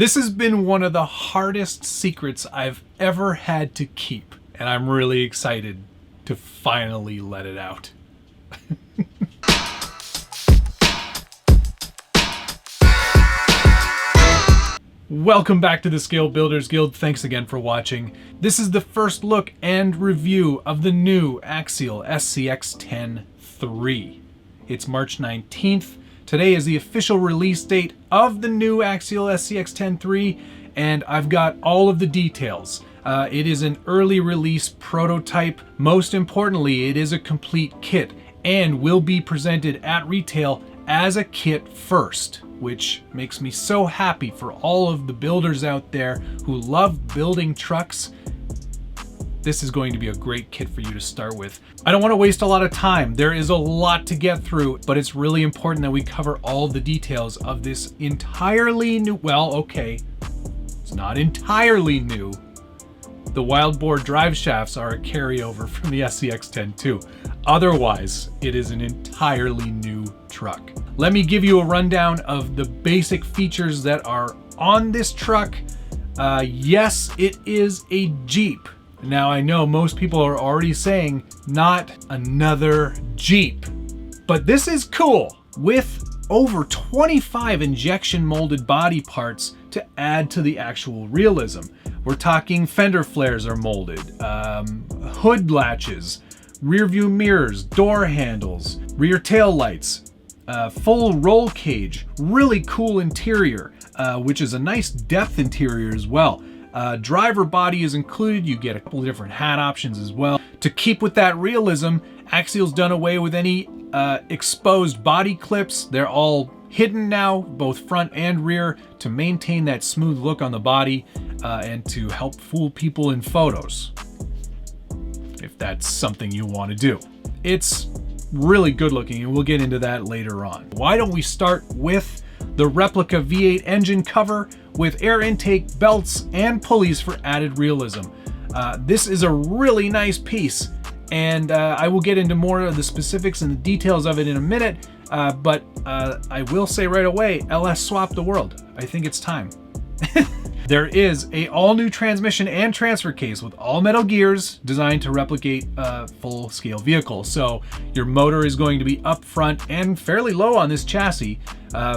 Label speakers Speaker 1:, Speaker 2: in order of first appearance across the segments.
Speaker 1: This has been one of the hardest secrets I've ever had to keep, and I'm really excited to finally let it out. Welcome back to the Scale Builders Guild. Thanks again for watching. This is the first look and review of the new Axial SCX10III. It's March 19th. Today is the official release date of the new Axial SCX10III, and I've got all of the details. It is an early release prototype. Most importantly, it is a complete kit and will be presented at retail as a kit first, which makes me so happy for all of the builders out there who love building trucks. This is going to be a great kit for you to start with. I don't want to waste a lot of time. There is a lot to get through, but it's really important that we cover all the details of this entirely new, well, okay, it's not entirely new. The wild bore drive shafts are a carryover from the SCX10 II. Otherwise, it is an entirely new truck. Let me give you a rundown of the basic features that are on this truck. Yes, it is a Jeep. Now, I know most people are already saying, not another Jeep. But this is cool. With over 25 injection molded body parts to add to the actual realism. We're talking fender flares are molded, hood latches, rear view mirrors, door handles, rear tail lights, full roll cage, really cool interior, which is a nice depth interior as well. Driver body is included. You get a couple of different hat options as well. To keep with that realism, Axial's done away with any exposed body clips. They're all hidden now, both front and rear, to maintain that smooth look on the body and to help fool people in photos, if that's something you want to do. It's really good looking, and we'll get into that later on. Why don't we start with the replica V8 engine cover with air intake, belts, and pulleys for added realism. This is a really nice piece, and I will get into more of the specifics and the details of it in a minute, but I will say right away, LS swapped the world. I think it's time. There is a all-new transmission and transfer case with all metal gears designed to replicate a full-scale vehicle. So your motor is going to be up front and fairly low on this chassis,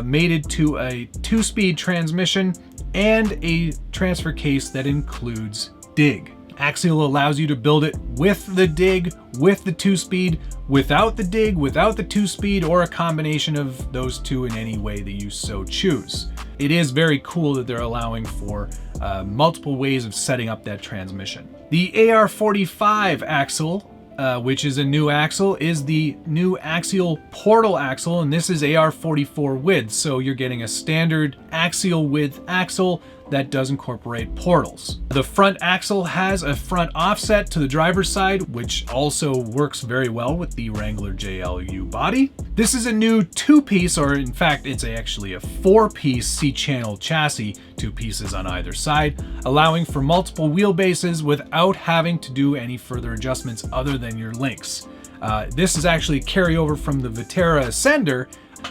Speaker 1: mated to a 2-speed transmission and a transfer case that includes dig. Axial allows you to build it with the dig, with the 2-speed, without the dig, without the 2-speed, or a combination of those two in any way that you so choose. It is very cool that they're allowing for multiple ways of setting up that transmission. The AR45 axle, which is a new axle, is the new Axial portal axle, and this is AR44 width, so you're getting a standard axial width axle that does incorporate portals. The front axle has a front offset to the driver's side, which also works very well with the Wrangler JLU body. This is a new 2-piece, or in fact, it's actually a 4-piece C-channel chassis, 2 pieces on either side, allowing for multiple wheelbases without having to do any further adjustments other than your links. This is actually a carryover from the Vitara Ascender.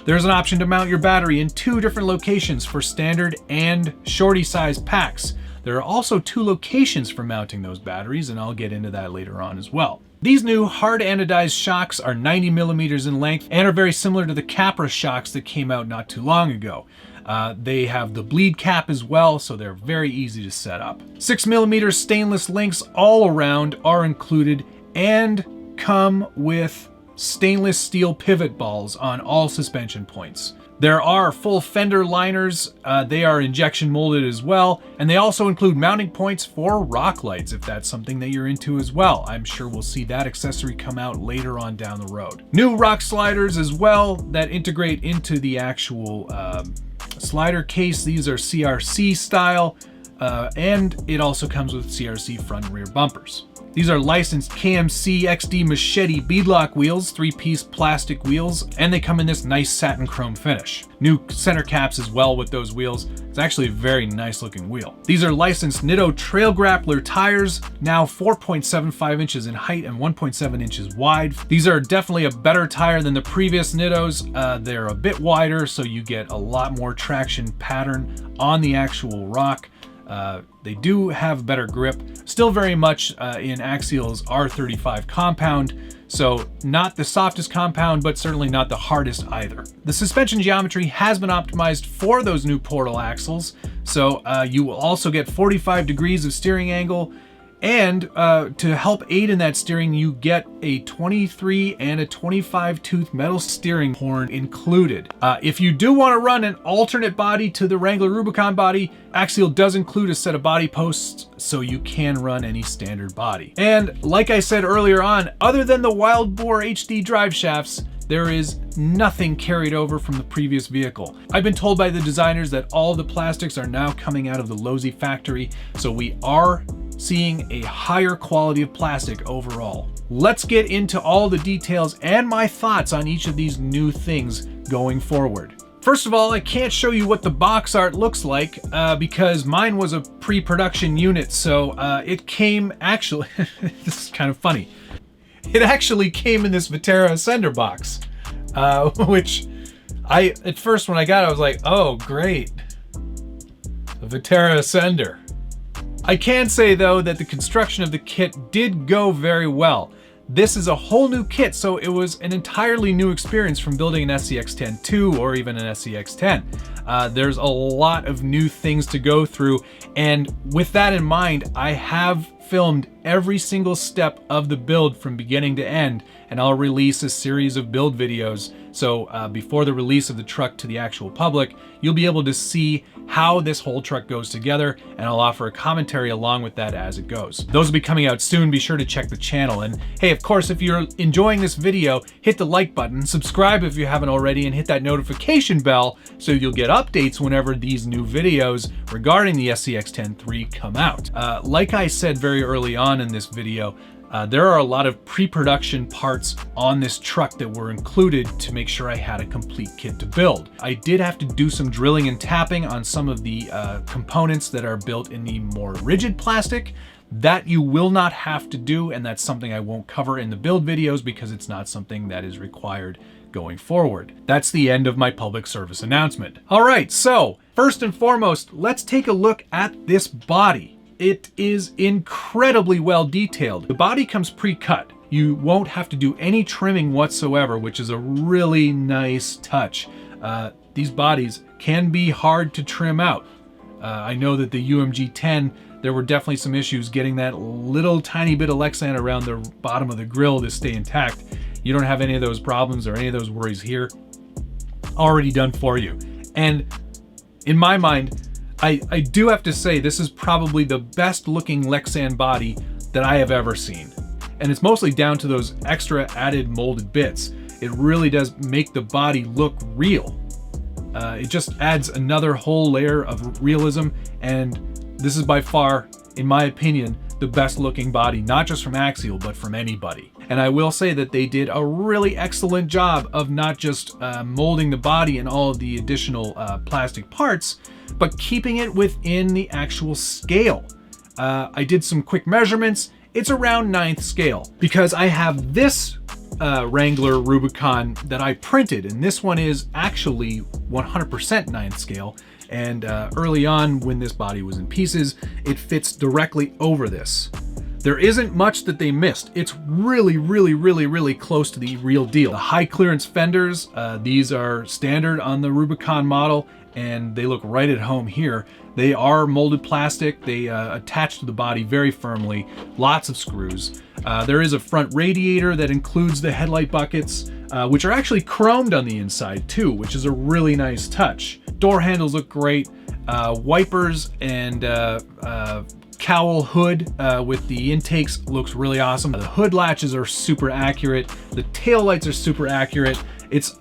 Speaker 1: There's an option to mount your battery in 2 different locations for standard and shorty size packs. There are also 2 locations for mounting those batteries, and I'll get into that later on as well. These new hard anodized shocks are 90 millimeters in length and are very similar to the Capra shocks that came out not too long ago. They have the bleed cap as well, so they're very easy to set up. 6 millimeter stainless links all around are included and come with stainless steel pivot balls on all suspension points. There are full fender liners. They are injection molded as well, and they also include mounting points for rock lights if that's something that you're into as well. I'm sure we'll see that accessory come out later on down the road. New rock sliders as well that integrate into the actual slider case. These are CRC style, and it also comes with CRC front and rear bumpers. These are licensed KMC XD Machete beadlock wheels, 3-piece plastic wheels, and they come in this nice satin chrome finish. New center caps as well with those wheels. It's actually a very nice looking wheel. These are licensed Nitto Trail Grappler tires, now 4.75 inches in height and 1.7 inches wide. These are definitely a better tire than the previous Nittos. They're a bit wider, so you get a lot more traction pattern on the actual rock. They do have better grip, still very much in Axial's R35 compound, so not the softest compound, but certainly not the hardest either. The suspension geometry has been optimized for those new portal axles, so you will also get 45 degrees of steering angle, and to help aid in that steering, you get a 23 and a 25 tooth metal steering horn included. If you do want to run an alternate body to the Wrangler Rubicon body, Axial does include a set of body posts, so you can run any standard body. And like I said earlier on, other than the Wild Boar HD drive shafts, there is nothing carried over from the previous vehicle. I've been told by the designers that all the plastics are now coming out of the Losi factory, so we are seeing a higher quality of plastic overall. Let's get into all the details and my thoughts on each of these new things going forward. First of all, I can't show you what the box art looks like because mine was a pre-production unit, so it came actually, this is kind of funny. It actually came in this Viterra Ascender box, which at first when I got it, I was like, oh great, the Viterra Ascender. I can say though that the construction of the kit did go very well. This is a whole new kit, so it was an entirely new experience from building an SCX10 II or even an SCX10. There's a lot of new things to go through, and with that in mind, I have filmed every single step of the build from beginning to end, and I'll release a series of build videos. So before the release of the truck to the actual public, you'll be able to see how this whole truck goes together, and I'll offer a commentary along with that as it goes. Those will be coming out soon. Be sure to check the channel. And hey, of course, if you're enjoying this video, hit the like button, subscribe if you haven't already, and hit that notification bell so you'll get updates whenever these new videos regarding the SCX10III come out. Like I said very early on in this video, there are a lot of pre-production parts on this truck that were included to make sure I had a complete kit to build. I did have to do some drilling and tapping on some of the components that are built in the more rigid plastic. That you will not have to do, and that's something I won't cover in the build videos because it's not something that is required going forward. That's the end of my public service announcement. All right, so first and foremost, let's take a look at this body. It is incredibly well detailed. The body comes pre-cut. You won't have to do any trimming whatsoever, which is a really nice touch. These bodies can be hard to trim out. I know that the UMG 10, there were definitely some issues getting that little tiny bit of Lexan around the bottom of the grill to stay intact. You don't have any of those problems or any of those worries here. Already done for you. And in my mind, I do have to say this is probably the best looking Lexan body that I have ever seen. And it's mostly down to those extra added molded bits. It really does make the body look real. It just adds another whole layer of realism, and this is by far, in my opinion, the best looking body, not just from Axial, but from anybody. And I will say that they did a really excellent job of not just molding the body and all of the additional plastic parts, but keeping it within the actual scale. I did some quick measurements. It's around 9th scale because I have this Wrangler Rubicon that I printed, and this one is actually 100% 9th scale. And early on, when this body was in pieces, it fits directly over this. There isn't much that they missed. It's really, really, really, really close to the real deal. The high clearance fenders, these are standard on the Rubicon model, and they look right at home here. They are molded plastic. They attach to the body very firmly, lots of screws. There is a front radiator that includes the headlight buckets, which are actually chromed on the inside too, which is a really nice touch. Door handles look great. Wipers and cowl hood with the intakes looks really awesome. The hood latches are super accurate. The tail lights are super accurate.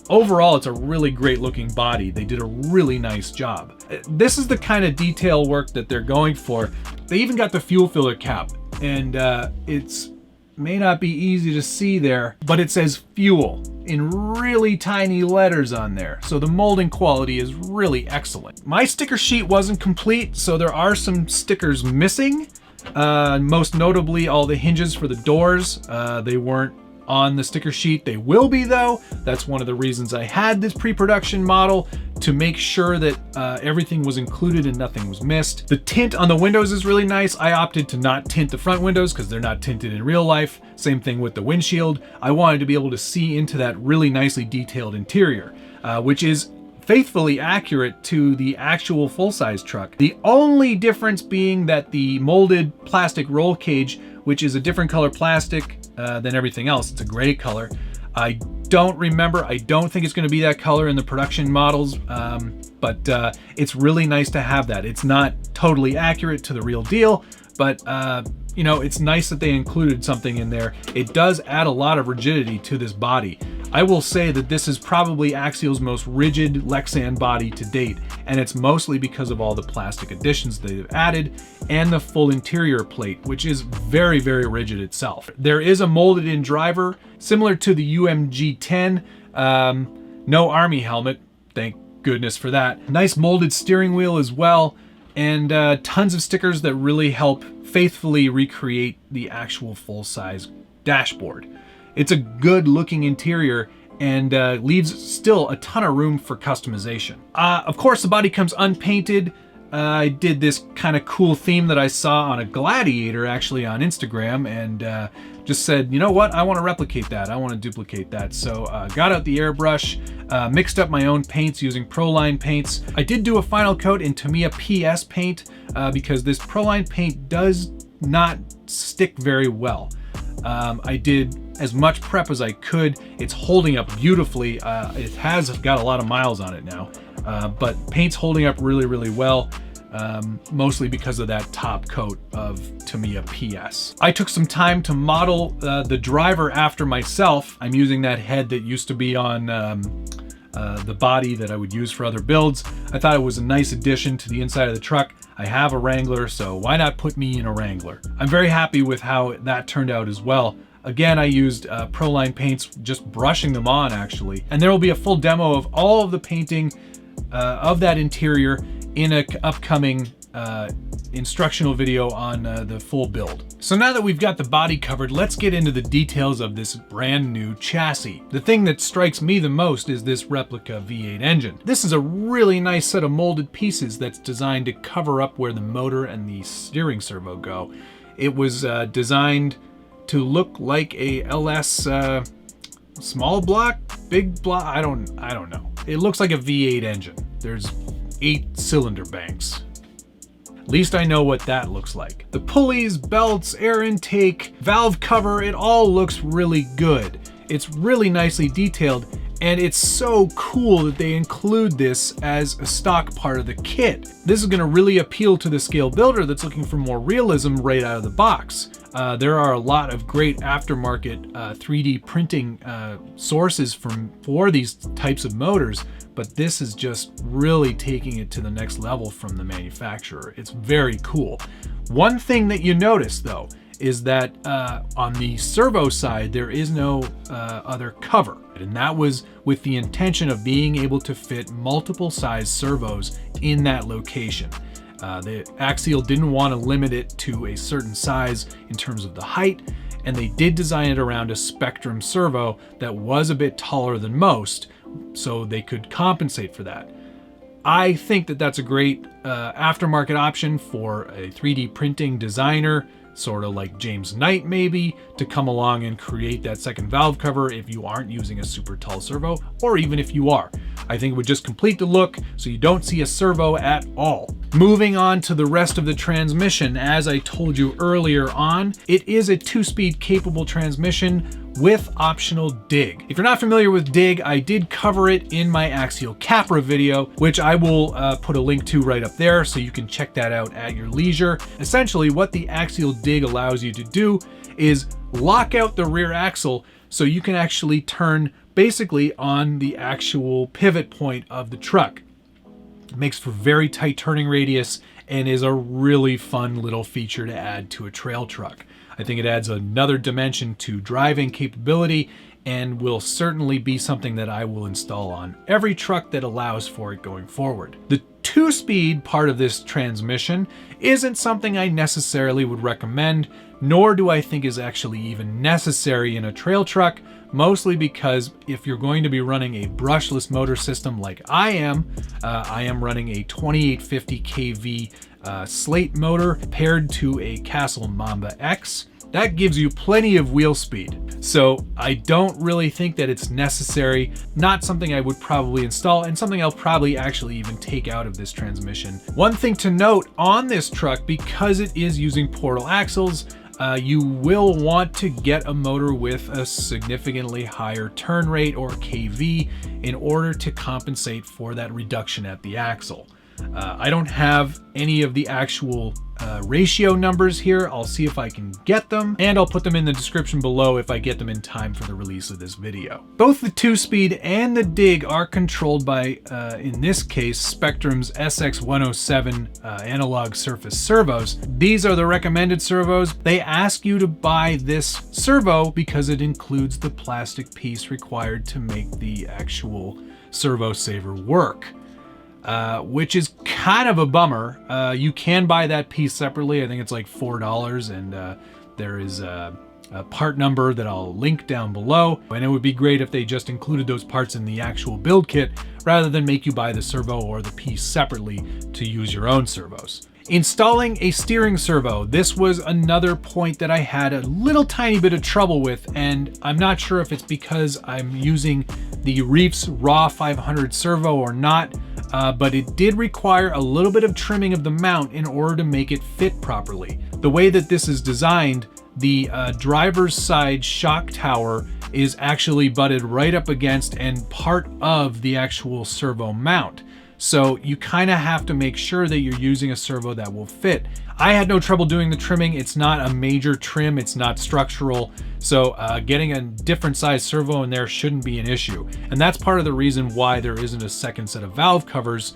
Speaker 1: Overall, it's a really great looking body. They did a really nice job. This is the kind of detail work that they're going for. They even got the fuel filler cap. and it's may not be easy to see there, but it says fuel in really tiny letters on there. So the molding quality is really excellent. My sticker sheet wasn't complete, so there are some stickers missing. Most notably all the hinges for the doors. They weren't on the sticker sheet. They will be though. That's one of the reasons I had this pre-production model, to make sure that everything was included and nothing was missed. The tint on the windows is really nice. I opted to not tint the front windows because they're not tinted in real life. Same thing with the windshield. I wanted to be able to see into that really nicely detailed interior, which is faithfully accurate to the actual full-size truck. The only difference being that the molded plastic roll cage, which is a different color plastic than everything else, it's a gray color. I don't remember, I don't think it's going to be that color in the production models, but it's really nice to have that. It's not totally accurate to the real deal, but you know, it's nice that they included something in there. It does add a lot of rigidity to this body. I will say that this is probably Axial's most rigid Lexan body to date, and it's mostly because of all the plastic additions they've added and the full interior plate, which is very, very rigid itself. There is a molded in driver, similar to the UMG 10. No Army helmet, thank goodness for that. Nice molded steering wheel as well, and tons of stickers that really help faithfully recreate the actual full-size dashboard. It's a good looking interior and leaves still a ton of room for customization. Of course, the body comes unpainted. I did this kind of cool theme that I saw on a Gladiator actually on Instagram, and just said, you know what, I want to replicate that. I want to duplicate that. So got out the airbrush, mixed up my own paints using Proline paints. I did do a final coat in Tamiya PS paint because this Proline paint does not stick very well. I did as much prep as I could. It's holding up beautifully. It has got a lot of miles on it now, but paint's holding up really, really well, mostly because of that top coat of Tamiya PS. I took some time to model the driver after myself. I'm using that head that used to be on the body that I would use for other builds. I thought it was a nice addition to the inside of the truck. I have a Wrangler, so why not put me in a Wrangler? I'm very happy with how that turned out as well. Again, I used Proline paints, just brushing them on actually. And there will be a full demo of all of the painting of that interior in an upcoming instructional video on the full build. So now that we've got the body covered, let's get into the details of this brand new chassis. The thing that strikes me the most is this replica V8 engine. This is a really nice set of molded pieces that's designed to cover up where the motor and the steering servo go. It was designed to look like a LS small block, big block, I don't know. It looks like a V8 engine. There's 8 cylinder banks. At least I know what that looks like. The pulleys, belts, air intake, valve cover, it all looks really good. It's really nicely detailed, and it's so cool that they include this as a stock part of the kit. This is gonna really appeal to the scale builder that's looking for more realism right out of the box. There are a lot of great aftermarket 3D printing sources for these types of motors, but this is just really taking it to the next level from the manufacturer. It's very cool. One thing that you notice though is that on the servo side, there is no other cover. And that was with the intention of being able to fit multiple size servos in that location. The Axial didn't want to limit it to a certain size in terms of the height, and they did design it around a Spectrum servo that was a bit taller than most, so they could compensate for that. I think that that's a great aftermarket option for a 3D printing designer, sort of like James Knight maybe, to come along and create that second valve cover if you aren't using a super tall servo, or even if you are. I think it would just complete the look so you don't see a servo at all. Moving on to the rest of the transmission, as I told you earlier on, it is a 2-speed capable transmission with optional dig. If you're not familiar with dig, I did cover it in my Axial Capra video, which I will put a link to right up there so you can check that out at your leisure. Essentially, what the Axial dig allows you to do is lock out the rear axle so you can actually turn basically on the actual pivot point of the truck. It makes for very tight turning radius and is a really fun little feature to add to a trail truck. I think it adds another dimension to driving capability and will certainly be something that I will install on every truck that allows for it going forward. The 2-speed part of this transmission isn't something I necessarily would recommend, nor do I think is actually even necessary in a trail truck, mostly because if you're going to be running a brushless motor system like I am running a 2850 kV slate motor paired to a Castle Mamba X. That gives you plenty of wheel speed. So I don't really think that it's necessary, not something I would probably install, and something I'll probably actually even take out of this transmission. One thing to note on this truck, because it is using portal axles, you will want to get a motor with a significantly higher turn rate or kV in order to compensate for that reduction at the axle. I don't have any of the actual ratio numbers here. I'll see if I can get them, and I'll put them in the description below if I get them in time for the release of this video. Both the 2-speed and the Dig are controlled by, in this case, Spectrum's SX1007 analog surface servos. These are the recommended servos. They ask you to buy this servo because it includes the plastic piece required to make the actual servo saver work. Which is kind of a bummer. You can buy that piece separately. I think it's like $4, and there is a part number that I'll link down below. And it would be great if they just included those parts in the actual build kit rather than make you buy the servo or the piece separately to use your own servos. Installing a steering servo. This was another point that I had a little tiny bit of trouble with, and I'm not sure if it's because I'm using the Reef's Raw 500 servo or not, but it did require a little bit of trimming of the mount in order to make it fit properly. The way that this is designed, the driver's side shock tower is actually butted right up against and part of the actual servo mount. So you kind of have to make sure that you're using a servo that will fit. I had no trouble doing the trimming. It's not a major trim, it's not structural. So getting a different size servo in there shouldn't be an issue. And that's part of the reason why there isn't a second set of valve covers,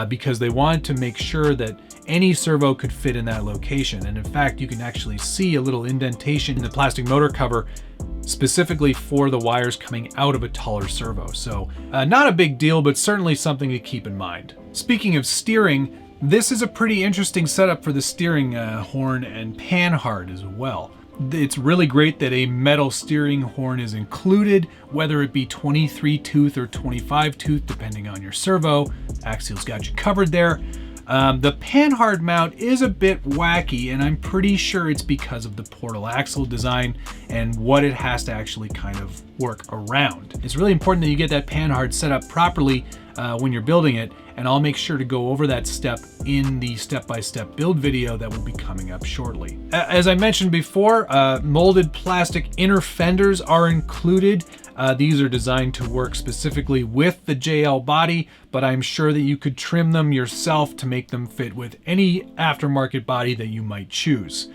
Speaker 1: because they wanted to make sure that any servo could fit in that location. And in fact, you can actually see a little indentation in the plastic motor cover specifically for the wires coming out of a taller servo. So not a big deal, but certainly something to keep in mind. Speaking of steering, this is a pretty interesting setup for the steering horn and panhard as well. It's really great that a metal steering horn is included, whether it be 23 tooth or 25 tooth, depending on your servo. Axial's got you covered there. The panhard mount is a bit wacky, and I'm pretty sure it's because of the portal axle design and what it has to actually kind of work around. It's really important that you get that panhard set up properly when you're building it, and I'll make sure to go over that step in the step-by-step build video that will be coming up shortly. As I mentioned before, molded plastic inner fenders are included. These are designed to work specifically with the JL body, but I'm sure that you could trim them yourself to make them fit with any aftermarket body that you might choose.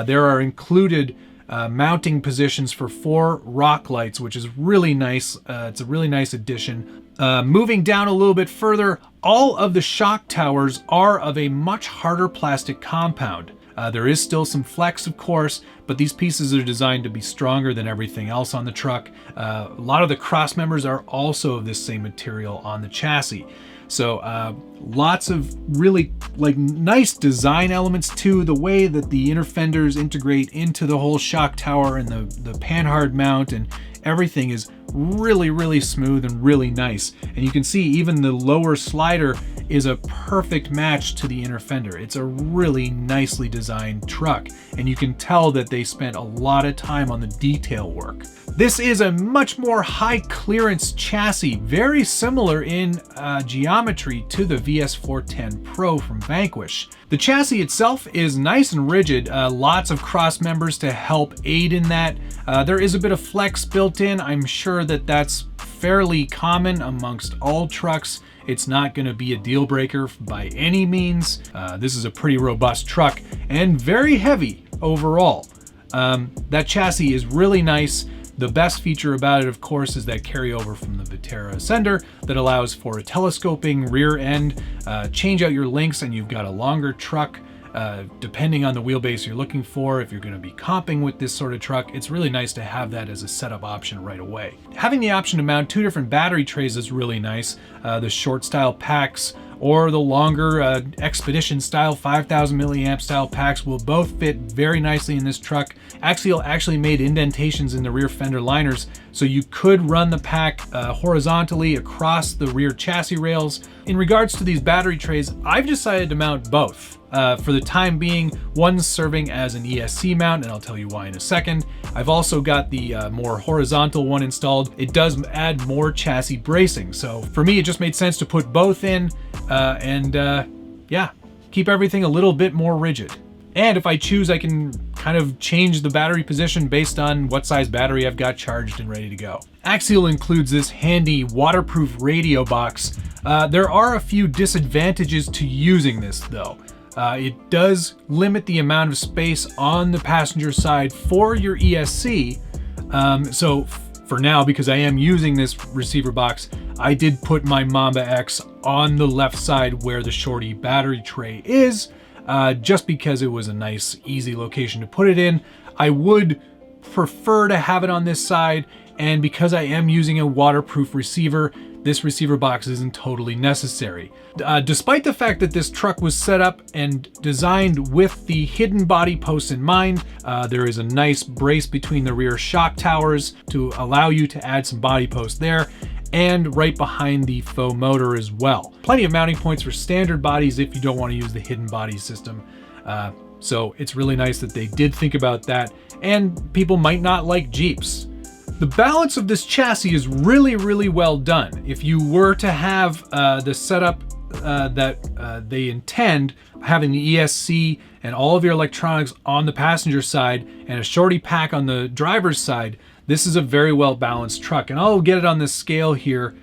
Speaker 1: There are included mounting positions for 4 rock lights, which is really nice. It's a really nice addition. Moving down a little bit further, all of the shock towers are of a much harder plastic compound. There is still some flex, of course, but these pieces are designed to be stronger than everything else on the truck. A lot of the cross members are also of this same material on the chassis. So lots of really nice design elements too. The way that the inner fenders integrate into the whole shock tower and the panhard mount and everything is really smooth and really nice. And you can see even the lower slider is a perfect match to the inner fender. It's a really nicely designed truck, and you can tell that they spent a lot of time on the detail work. This is a much more high clearance chassis, very similar in geometry to the VS410 Pro from Vanquish. The chassis itself is nice and rigid, lots of cross members to help aid in that. There is a bit of flex built in. I'm sure that that's fairly common amongst all trucks. It's not going to be a deal breaker by any means. This is a pretty robust truck and very heavy overall. That chassis is really nice. The best feature about it, of course, is that carryover from the Viterra Ascender that allows for a telescoping rear end, change out your links, and you've got a longer truck. Depending on the wheelbase you're looking for, if you're going to be comping with this sort of truck, it's really nice to have that as a setup option right away. Having the option to mount 2 different battery trays is really nice. The short style packs or the longer Expedition style 5000 milliamp style packs will both fit very nicely in this truck. Axial actually made indentations in the rear fender liners, so you could run the pack horizontally across the rear chassis rails. In regards to these battery trays, I've decided to mount both. For the time being, one's serving as an ESC mount, and I'll tell you why in a second. I've also got the more horizontal one installed. It does add more chassis bracing, so for me it just made sense to put both in and keep everything a little bit more rigid. And if I choose, I can kind of change the battery position based on what size battery I've got charged and ready to go. Axial includes this handy waterproof radio box. There are a few disadvantages to using this though. It does limit the amount of space on the passenger side for your ESC. So for now, because I am using this receiver box, I did put my Mamba X on the left side where the shorty battery tray is, just because it was a nice, easy location to put it in. I would prefer to have it on this side, and because I am using a waterproof receiver, this receiver box isn't totally necessary. Despite the fact that this truck was set up and designed with the hidden body posts in mind, there is a nice brace between the rear shock towers to allow you to add some body posts there, and right behind the faux motor as well. Plenty of mounting points for standard bodies if you don't want to use the hidden body system. So it's really nice that they did think about that, and people might not like Jeeps. The balance of this chassis is really, really well done. If you were to have the setup that they intend, having the ESC and all of your electronics on the passenger side and a shorty pack on the driver's side, this is a very well balanced truck. And I'll get it on this scale here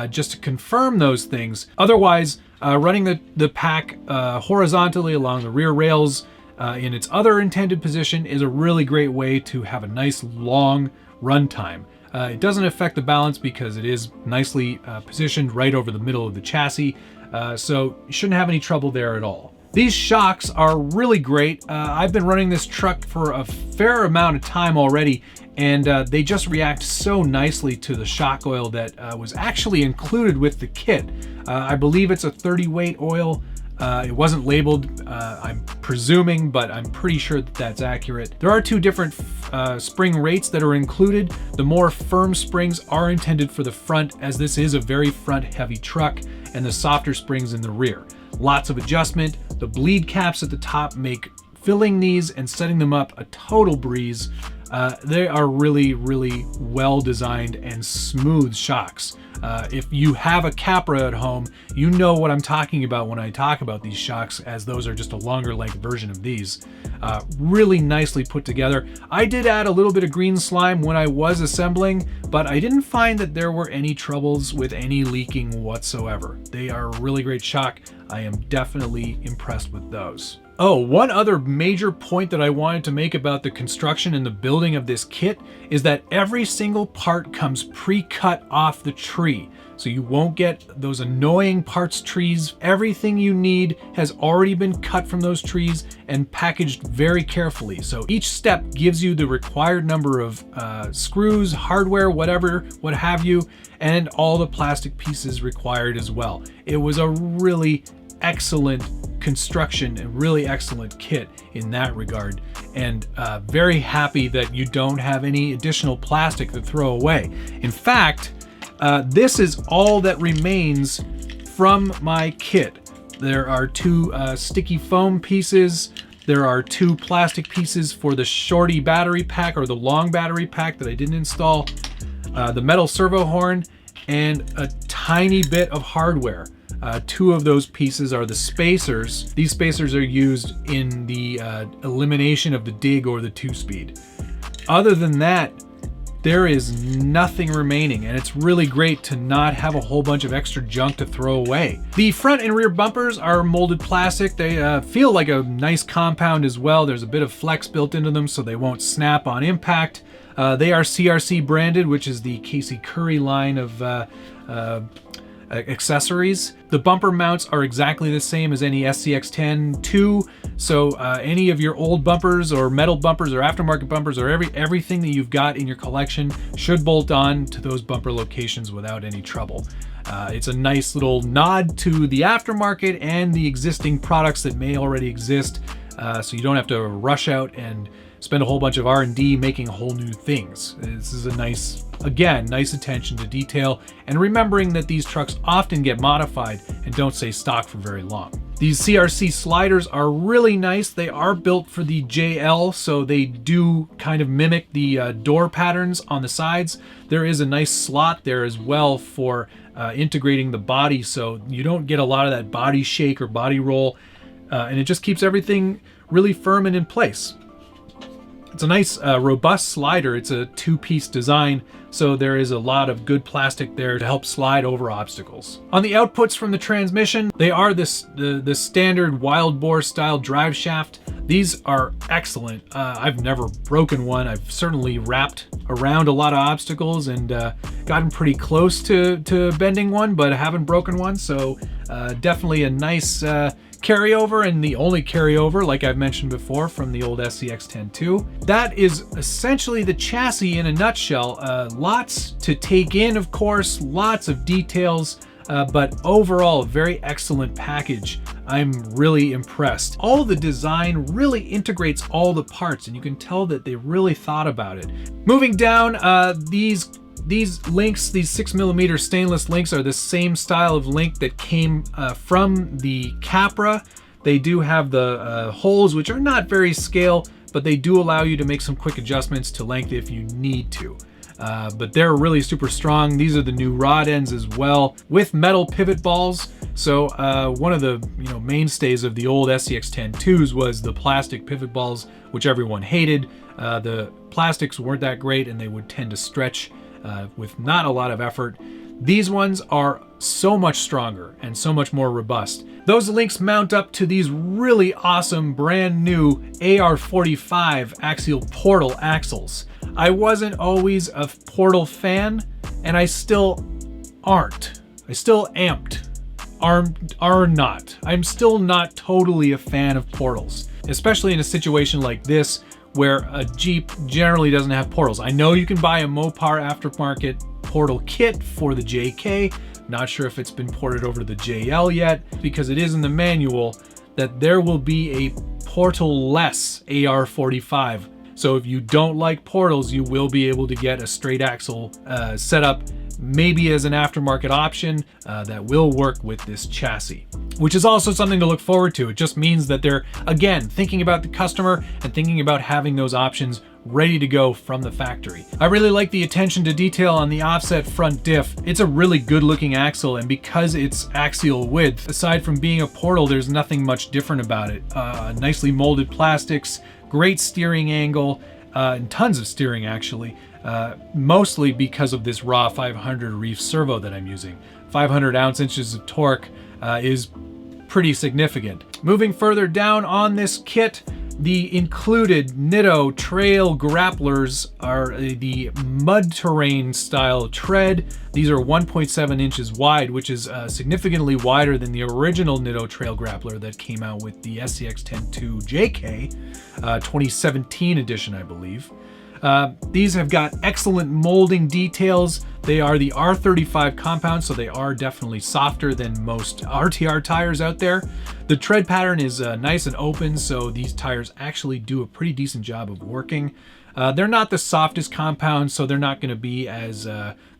Speaker 1: just to confirm those things. Otherwise, running the pack horizontally along the rear rails in its other intended position is a really great way to have a nice long runtime. It doesn't affect the balance because it is nicely positioned right over the middle of the chassis, so you shouldn't have any trouble there at all. These shocks are really great. I've been running this truck for a fair amount of time already, and they just react so nicely to the shock oil that was actually included with the kit. I believe it's a 30 weight oil. It wasn't labeled, I'm presuming, but I'm pretty sure that that's accurate. There are 2 different spring rates that are included. The more firm springs are intended for the front, as this is a very front heavy truck, and the softer springs in the rear. Lots of adjustment. The bleed caps at the top make filling these and setting them up a total breeze. They are really, really well designed and smooth shocks. If you have a Capra at home, you know what I'm talking about when I talk about these shocks, as those are just a longer length version of these. Really nicely put together. I did add a little bit of green slime when I was assembling, but I didn't find that there were any troubles with any leaking whatsoever. They are a really great shock. I am definitely impressed with those. Oh, one other major point that I wanted to make about the construction and the building of this kit is that every single part comes pre-cut off the tree. So you won't get those annoying parts trees. Everything you need has already been cut from those trees and packaged very carefully. So each step gives you the required number of screws, hardware, whatever, what have you, and all the plastic pieces required as well. It was a really excellent construction and really excellent kit in that regard, and very happy that you don't have any additional plastic to throw away. In fact, this is all that remains from my kit. There are 2 sticky foam pieces. There are 2 plastic pieces for the shorty battery pack, or the long battery pack that I didn't install, the metal servo horn, and a tiny bit of hardware. 2 of those pieces are the spacers. These spacers are used in the elimination of the dig or the 2-speed. Other than that, there is nothing remaining, and it's really great to not have a whole bunch of extra junk to throw away. The front and rear bumpers are molded plastic. They feel like a nice compound as well. There's a bit of flex built into them so they won't snap on impact. They are CRC branded, which is the Casey Curry line of accessories. The bumper mounts are exactly the same as any SCX10 II, so any of your old bumpers or metal bumpers or aftermarket bumpers or everything that you've got in your collection should bolt on to those bumper locations without any trouble. It's a nice little nod to the aftermarket and the existing products that may already exist, so you don't have to rush out and spend a whole bunch of R&D making whole new things. This is a nice attention to detail, and remembering that these trucks often get modified and don't stay stock for very long. These CRC sliders are really nice. They are built for the JL, so they do kind of mimic the door patterns on the sides. There is a nice slot there as well for integrating the body, so you don't get a lot of that body shake or body roll, and it just keeps everything really firm and in place. It's a nice robust slider. It's a two-piece design, so there is a lot of good plastic there to help slide over obstacles. On the outputs from the transmission, they are the standard wild bore style drive shaft. These are excellent. I've never broken one. I've certainly wrapped around a lot of obstacles and gotten pretty close to bending one, but I haven't broken one, so definitely a nice carryover, and the only carryover, like I've mentioned before, from the old SCX10 II. That is essentially the chassis in a nutshell. Lots to take in, of course, lots of details, but overall, a very excellent package. I'm really impressed. All the design really integrates all the parts, and you can tell that they really thought about it. Moving down, these links, these 6mm stainless links, are the same style of link that came from the Capra. They do have the holes, which are not very scale, but they do allow you to make some quick adjustments to length if you need to. But they're really super strong. These are the new rod ends as well, with metal pivot balls. So one of the mainstays of the old SCX10 IIs was the plastic pivot balls, which everyone hated. The plastics weren't that great, and they would tend to stretch with not a lot of effort. These ones are so much stronger and so much more robust. Those links mount up to these really awesome brand new AR45 axial portal axles. I wasn't always a portal fan, and I still aren't. I still are not. I'm still not totally a fan of portals, especially in a situation like this, where a Jeep generally doesn't have portals. I know you can buy a Mopar aftermarket portal kit for the JK. Not sure if it's been ported over to the JL yet, because it is in the manual that there will be a portal-less AR45. So if you don't like portals, you will be able to get a straight axle setup, maybe as an aftermarket option that will work with this chassis, which is also something to look forward to. It just means that they're, again, thinking about the customer and thinking about having those options ready to go from the factory. I really like the attention to detail on the offset front diff. It's a really good looking axle, and because it's axial width, aside from being a portal, there's nothing much different about it. Nicely molded plastics, great steering angle, and tons of steering actually. Mostly because of this raw 500 reef servo that I'm using. 500 ounce-inches of torque is pretty significant. Moving further down on this kit, the included Nitto trail grapplers are the mud terrain style tread. These are 1.7 inches wide, which is significantly wider than the original Nitto trail grappler that came out with the SCX10 II JK, 2017 edition, I believe. These have got excellent molding details. They are the R35 compound, so they are definitely softer than most RTR tires out there. The tread pattern is nice and open, so these tires actually do a pretty decent job of working. They're not the softest compound, so they're not going to be as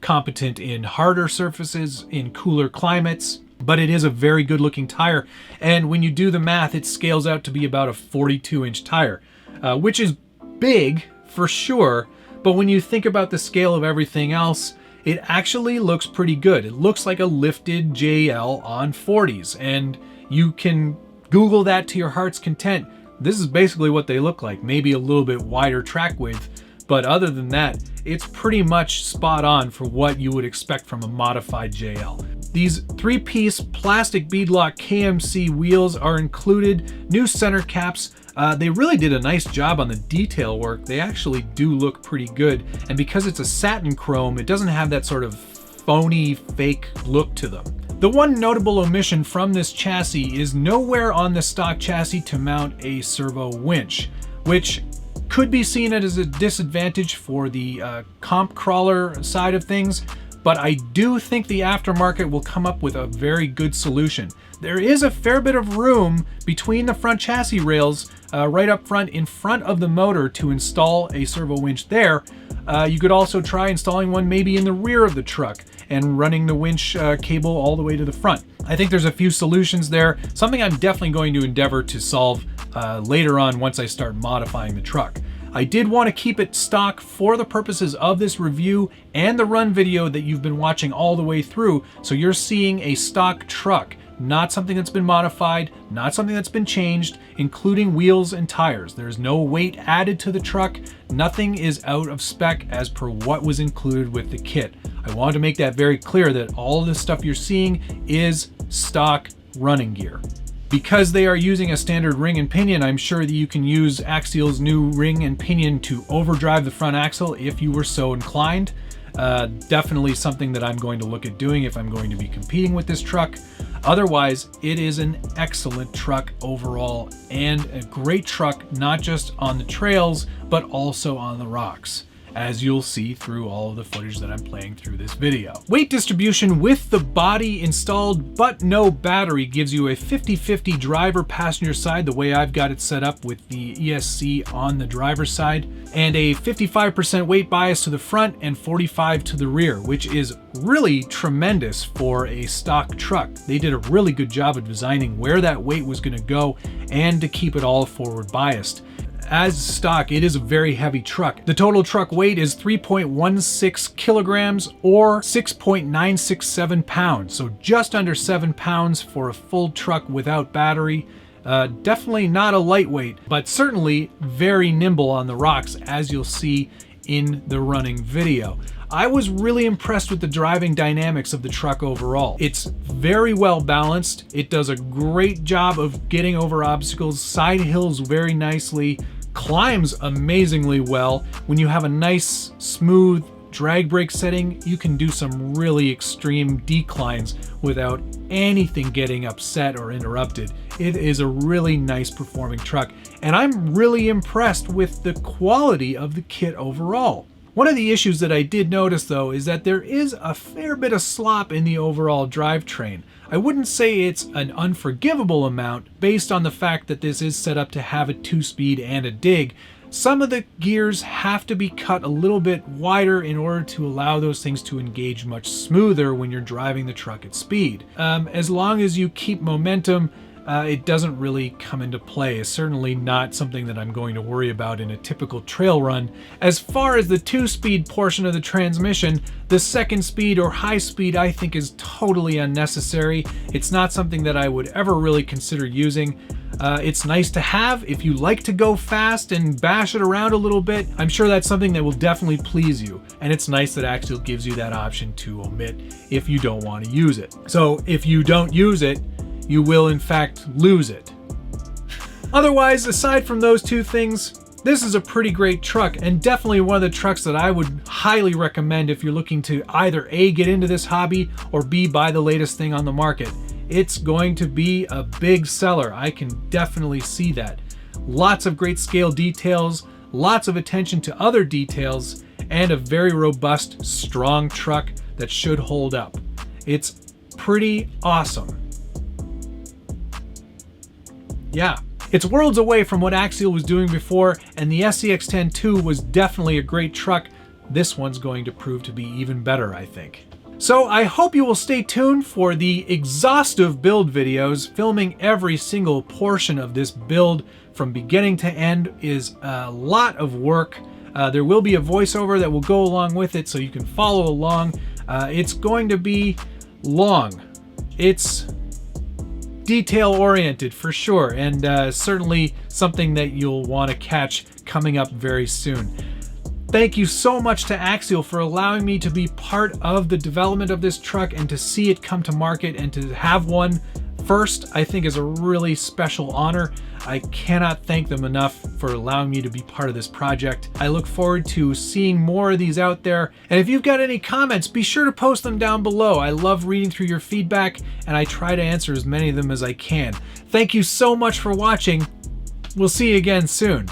Speaker 1: competent in harder surfaces in cooler climates, but it is a very good looking tire. And when you do the math, it scales out to be about a 42-inch tire, which is big for sure, but when you think about the scale of everything else, it actually looks pretty good. It looks like a lifted JL on 40s, and you can Google that to your heart's content. This is basically what they look like, maybe a little bit wider track width, but other than that, it's pretty much spot on for what you would expect from a modified JL. These 3-piece plastic beadlock KMC wheels are included, new center caps. They really did a nice job on the detail work. They actually do look pretty good. And because it's a satin chrome, it doesn't have that sort of phony, fake look to them. The one notable omission from this chassis is nowhere on the stock chassis to mount a servo winch, which could be seen as a disadvantage for the comp crawler side of things, but I do think the aftermarket will come up with a very good solution. There is a fair bit of room between the front chassis rails right up front in front of the motor to install a servo winch there. You could also try installing one maybe in the rear of the truck and running the winch cable all the way to the front. I think there's a few solutions there, something I'm definitely going to endeavor to solve later on once I start modifying the truck. I did want to keep it stock for the purposes of this review and the run video that you've been watching all the way through, so you're seeing a stock truck, not something that's been modified, not something that's been changed, including wheels and tires. There's no weight added to the truck. Nothing is out of spec as per what was included with the kit. I wanted to make that very clear that all of the stuff you're seeing is stock running gear. Because they are using a standard ring and pinion, I'm sure that you can use Axial's new ring and pinion to overdrive the front axle if you were so inclined. Definitely something that I'm going to look at doing if I'm going to be competing with this truck. Otherwise, it is an excellent truck overall and a great truck, not just on the trails, but also on the rocks, as you'll see through all of the footage that I'm playing through this video. Weight distribution with the body installed but no battery gives you a 50-50 driver passenger side, the way I've got it set up with the ESC on the driver's side, and a 55% weight bias to the front and 45% to the rear, which is really tremendous for a stock truck. They did a really good job of designing where that weight was going to go and to keep it all forward biased. As stock, it is a very heavy truck. The total truck weight is 3.16 kilograms or 6.967 pounds. So just under 7 pounds for a full truck without battery. Definitely not a lightweight, but certainly very nimble on the rocks, as you'll see in the running video. I was really impressed with the driving dynamics of the truck overall. It's very well balanced. It does a great job of getting over obstacles, side hills very nicely, climbs amazingly well. When you have a nice, smooth drag brake setting, you can do some really extreme declines without anything getting upset or interrupted. It is a really nice performing truck, and I'm really impressed with the quality of the kit overall. One of the issues that I did notice though is that there is a fair bit of slop in the overall drivetrain. I wouldn't say it's an unforgivable amount based on the fact that this is set up to have a 2-speed and a dig. Some of the gears have to be cut a little bit wider in order to allow those things to engage much smoother when you're driving the truck at speed. As long as you keep momentum, it doesn't really come into play. It's certainly not something that I'm going to worry about in a typical trail run. As far as the 2-speed portion of the transmission, the 2nd speed or high speed I think is totally unnecessary. It's not something that I would ever really consider using. It's nice to have if you like to go fast and bash it around a little bit. I'm sure that's something that will definitely please you, and it's nice that Axial gives you that option to omit if you don't want to use it. So if you don't use it, you will in fact lose it. Otherwise, aside from those two things, this is a pretty great truck, and definitely one of the trucks that I would highly recommend if you're looking to either A, get into this hobby, or B, buy the latest thing on the market. It's going to be a big seller. I can definitely see that. Lots of great scale details, lots of attention to other details, and a very robust, strong truck that should hold up. It's pretty awesome. Yeah, it's worlds away from what Axial was doing before, and the SCX10III was definitely a great truck. This one's going to prove to be even better, I think. So I hope you will stay tuned for the exhaustive build videos. Filming every single portion of this build from beginning to end is a lot of work. There will be a voiceover that will go along with it so you can follow along. It's going to be long. It's detail oriented for sure, and certainly something that you'll want to catch coming up very soon. Thank you so much to Axial for allowing me to be part of the development of this truck and to see it come to market and to have one first, I think is a really special honor. I cannot thank them enough for allowing me to be part of this project. I look forward to seeing more of these out there. And if you've got any comments, be sure to post them down below. I love reading through your feedback and I try to answer as many of them as I can. Thank you so much for watching. We'll see you again soon.